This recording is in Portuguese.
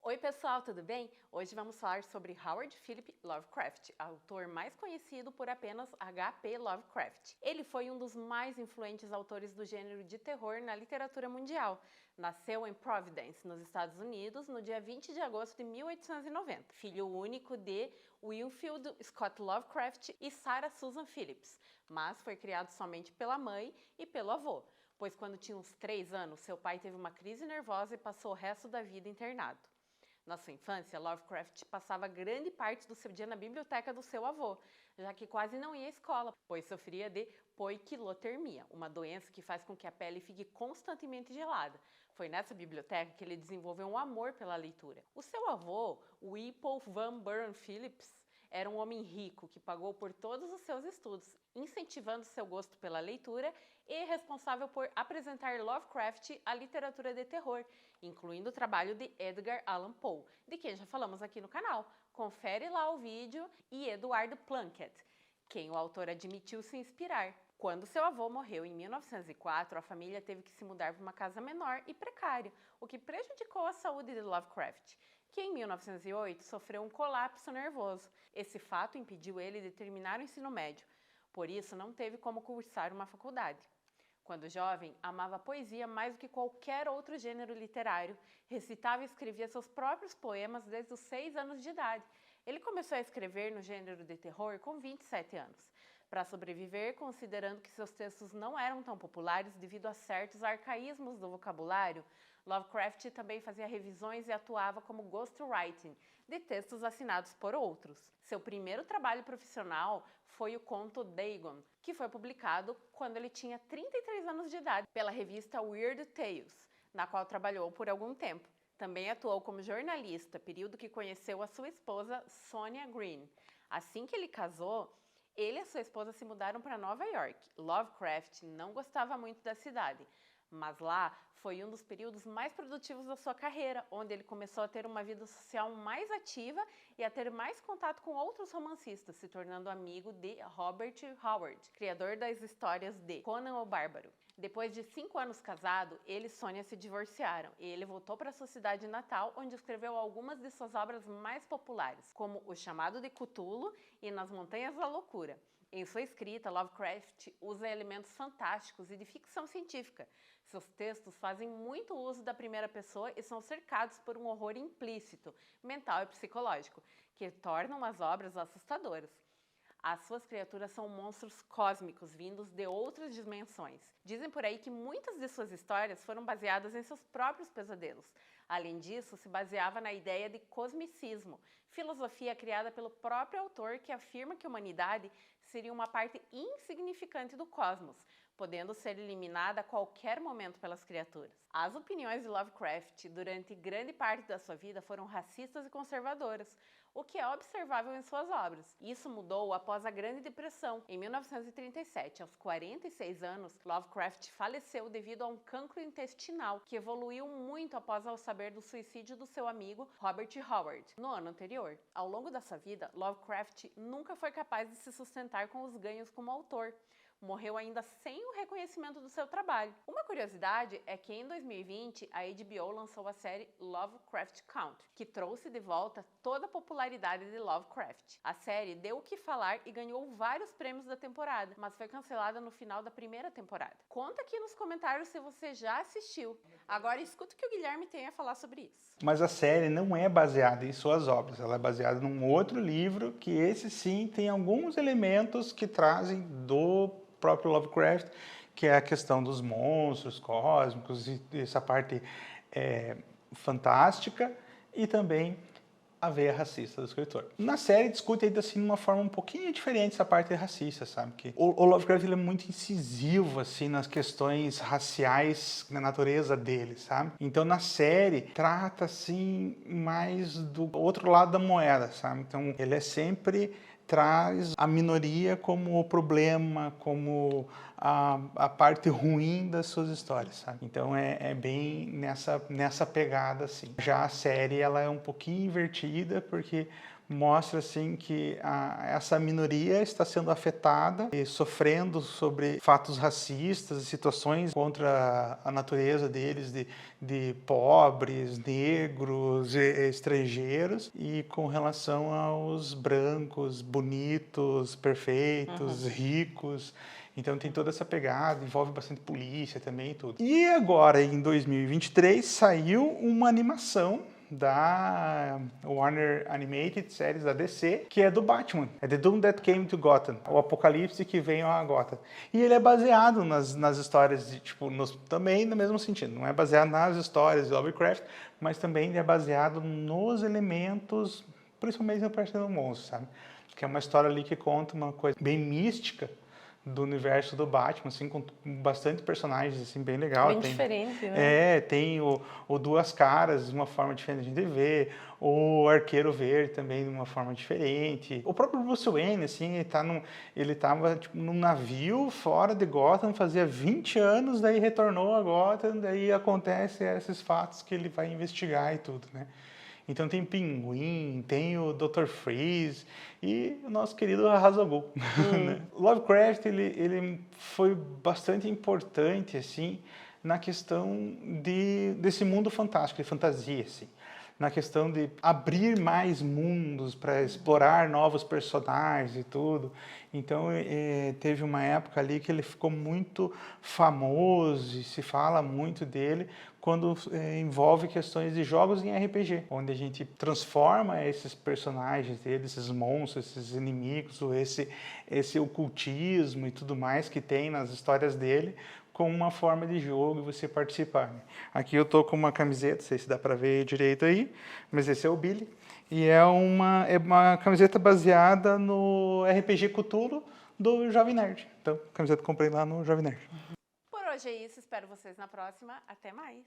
Oi pessoal, tudo bem? Hoje vamos falar sobre Howard Philip Lovecraft, autor mais conhecido por apenas H.P. Lovecraft. Ele foi um dos mais influentes autores do gênero de terror na literatura mundial. Nasceu em Providence, nos Estados Unidos, no dia 20 de agosto de 1890. Filho único de Winfield Scott Lovecraft e Sarah Susan Phillips, mas foi criado somente pela mãe e pelo avô, pois quando tinha uns 3 anos, seu pai teve uma crise nervosa e passou o resto da vida internado. Na sua infância, Lovecraft passava grande parte do seu dia na biblioteca do seu avô, já que quase não ia à escola, pois sofria de poiquilotermia, uma doença que faz com que a pele fique constantemente gelada. Foi nessa biblioteca que ele desenvolveu um amor pela leitura. O seu avô, Whipple Van Buren Phillips, era um homem rico que pagou por todos os seus estudos, incentivando seu gosto pela leitura e responsável por apresentar Lovecraft à literatura de terror, incluindo o trabalho de Edgar Allan Poe, de quem já falamos aqui no canal. Confere lá o vídeo, e Edward Plunkett, quem o autor admitiu se inspirar. Quando seu avô morreu em 1904, a família teve que se mudar para uma casa menor e precária, o que prejudicou a saúde de Lovecraft, que em 1908 sofreu um colapso nervoso. Esse fato impediu ele de terminar o ensino médio, por isso não teve como cursar uma faculdade. Quando jovem, amava a poesia mais do que qualquer outro gênero literário, recitava e escrevia seus próprios poemas desde os 6 anos de idade. Ele começou a escrever no gênero de terror com 27 anos, para sobreviver, considerando que seus textos não eram tão populares devido a certos arcaísmos do vocabulário. Lovecraft também fazia revisões e atuava como ghostwriting de textos assinados por outros. Seu primeiro trabalho profissional foi o conto Dagon, que foi publicado quando ele tinha 33 anos de idade pela revista Weird Tales, na qual trabalhou por algum tempo. Também atuou como jornalista, período que conheceu a sua esposa Sonia Green. Assim que ele casou, ele e sua esposa se mudaram para Nova York. Lovecraft não gostava muito da cidade, mas lá foi um dos períodos mais produtivos da sua carreira, onde ele começou a ter uma vida social mais ativa e a ter mais contato com outros romancistas, se tornando amigo de Robert Howard, criador das histórias de Conan o Bárbaro. Depois de 5 anos casado, ele e Sonia se divorciaram e ele voltou para sua cidade natal, onde escreveu algumas de suas obras mais populares, como O Chamado de Cthulhu e Nas Montanhas da Loucura. Em sua escrita, Lovecraft usa elementos fantásticos e de ficção científica. Seus textos fazem muito uso da primeira pessoa e são cercados por um horror implícito, mental e psicológico, que tornam as obras assustadoras. As suas criaturas são monstros cósmicos vindos de outras dimensões. Dizem por aí que muitas de suas histórias foram baseadas em seus próprios pesadelos. Além disso, se baseava na ideia de cosmicismo, filosofia criada pelo próprio autor que afirma que a humanidade seria uma parte insignificante do cosmos, podendo ser eliminada a qualquer momento pelas criaturas. As opiniões de Lovecraft durante grande parte da sua vida foram racistas e conservadoras, o que é observável em suas obras. Isso mudou após a Grande Depressão. Em 1937, aos 46 anos, Lovecraft faleceu devido a um cancro intestinal, que evoluiu muito após ao saber do suicídio do seu amigo Robert Howard, no ano anterior. Ao longo da sua vida, Lovecraft nunca foi capaz de se sustentar com os ganhos como autor. Morreu ainda sem o reconhecimento do seu trabalho. Uma curiosidade é que em 2020 a HBO lançou a série Lovecraft Country, que trouxe de volta toda a popularidade de Lovecraft. A série deu o que falar e ganhou vários prêmios da temporada, mas foi cancelada no final da primeira temporada. Conta aqui nos comentários se você já assistiu. Agora escuta o que o Guilherme tem a falar sobre isso. Mas a série não é baseada em suas obras, ela é baseada num outro livro que esse sim tem alguns elementos que trazem do próprio Lovecraft, que é a questão dos monstros cósmicos e essa parte fantástica e também a veia racista do escritor. Na série discute ainda assim de uma forma um pouquinho diferente essa parte racista, sabe? Que o Lovecraft ele é muito incisivo assim nas questões raciais, na natureza dele, sabe? Então na série trata assim mais do outro lado da moeda, sabe? Então ele é sempre traz a minoria como o problema, como a parte ruim das suas histórias, sabe? Então é bem nessa pegada assim. Já a série ela é um pouquinho invertida porque mostra assim que essa minoria está sendo afetada e sofrendo sobre fatos racistas, situações contra a natureza deles, de pobres, negros, estrangeiros, e com relação aos brancos, bonitos, perfeitos, ricos. Então tem toda essa pegada, envolve bastante polícia também e tudo. E agora, em 2023, saiu uma animação da Warner Animated, séries da DC, que é do Batman. É The Doom That Came to Gotham, o apocalipse que veio a Gotham. E ele é baseado nas histórias, também no mesmo sentido. Não é baseado nas histórias de Lovecraft, mas também é baseado nos elementos, principalmente na parte do monstro, sabe? Que é uma história ali que conta uma coisa bem mística do universo do Batman, assim, com bastante personagens, assim, bem legal. Bem diferente, né? Tem o Duas Caras, de uma forma diferente de ver, o Arqueiro Verde também, de uma forma diferente. O próprio Bruce Wayne, assim, ele tava tipo, num navio fora de Gotham, fazia 20 anos, daí retornou a Gotham, daí acontece esses fatos que ele vai investigar e tudo, né? Então tem Pinguim, tem o Dr. Freeze e o nosso querido Ra's al Ghul. Né? Lovecraft ele foi bastante importante assim na questão desse mundo fantástico, de fantasia, assim. Na questão de abrir mais mundos para explorar novos personagens e tudo. Então, teve uma época ali que ele ficou muito famoso e se fala muito dele quando envolve questões de jogos em RPG, onde a gente transforma esses personagens dele, esses monstros, esses inimigos, ou esse ocultismo e tudo mais que tem nas histórias dele, com uma forma de jogo e você participar. Né? Aqui eu tô com uma camiseta, não sei se dá para ver direito aí, mas esse é o Billy. E é uma camiseta baseada no RPG Cthulhu do Jovem Nerd. Então, a camiseta que comprei lá no Jovem Nerd. Por hoje é isso, espero vocês na próxima. Até mais!